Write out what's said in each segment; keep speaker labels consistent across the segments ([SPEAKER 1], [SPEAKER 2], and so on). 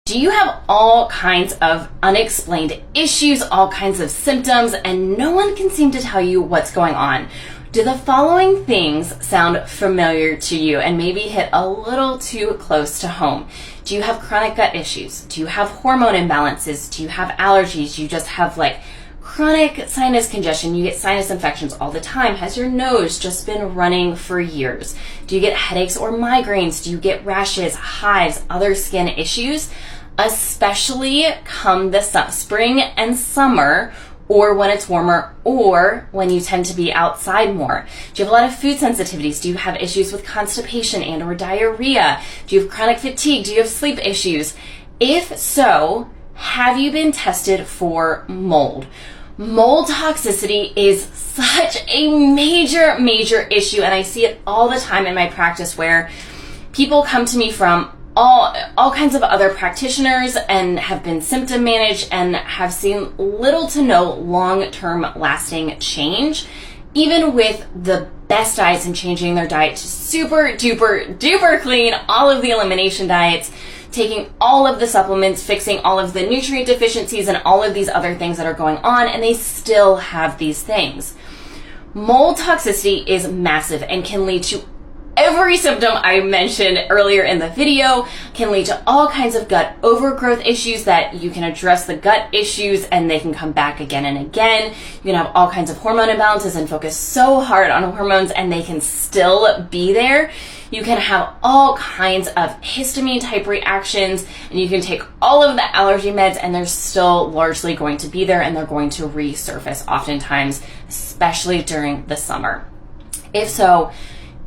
[SPEAKER 1] Do you have all kinds of unexplained issues, all kinds of symptoms, and no one can seem to tell you what's going on? Do the following things sound familiar to you and maybe hit a little too close to home? Do you have chronic gut issues? Do you have hormone imbalances? Do you have allergies? Do you just have chronic sinus congestion? You get sinus infections all the time. Has your nose just been running for years? Do you get headaches or migraines? Do you get rashes, hives, other skin issues? Especially come the spring and summer, or when it's warmer, or when you tend to be outside more. Do you have a lot of food sensitivities? Do you have issues with constipation and or diarrhea? Do you have chronic fatigue? Do you have sleep issues? If so, have you been tested for mold? Mold toxicity is such a major issue, and I see it all the time in my practice where people come to me from all kinds of other practitioners and have been symptom managed and have seen little to no long-term lasting change, even with the best diets and changing their diet to super duper clean, all of the elimination diets, taking all of the supplements, fixing all of the nutrient deficiencies and all of these other things that are going on, and they still have these things. Mold toxicity is massive and can lead to every symptom I mentioned earlier in the video, can lead to all kinds of gut overgrowth issues that you can address the gut issues and they can come back again and again. You can have all kinds of hormone imbalances and focus so hard on hormones and they can still be there. You can have all kinds of histamine type reactions and you can take all of the allergy meds and they're still largely going to be there and they're going to resurface oftentimes, especially during the summer. If so,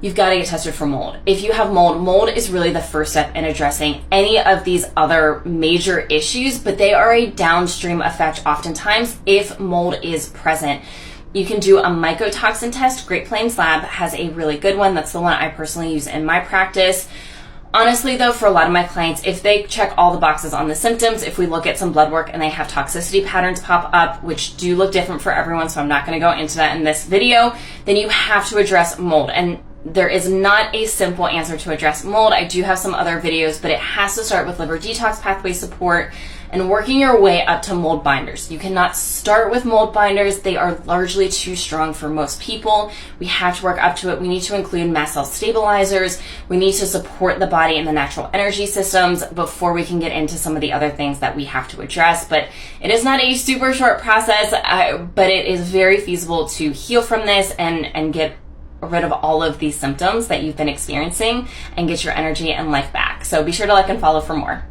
[SPEAKER 1] you've got to get tested for mold. If you have mold is really the first step in addressing any of these other major issues, but they are a downstream effect oftentimes if mold is present. You can do a mycotoxin test. Great Plains Lab has a really good one. That's the one I personally use in my practice. Honestly though, for a lot of my clients, if they check all the boxes on the symptoms, if we look at some blood work and they have toxicity patterns pop up, which do look different for everyone, so I'm not going to go into that in this video, then you have to address mold. And there is not a simple answer to address mold. I do have some other videos, but it has to start with liver detox pathway support and working your way up to mold binders. You cannot start with mold binders. They are largely too strong for most people. We have to work up to it. We need to include mast cell stabilizers. We need to support the body and the natural energy systems before we can get into some of the other things that we have to address. But it is not a super short process, but it is very feasible to heal from this and get rid of all of these symptoms that you've been experiencing and get your energy and life back. So be sure to like and follow for more.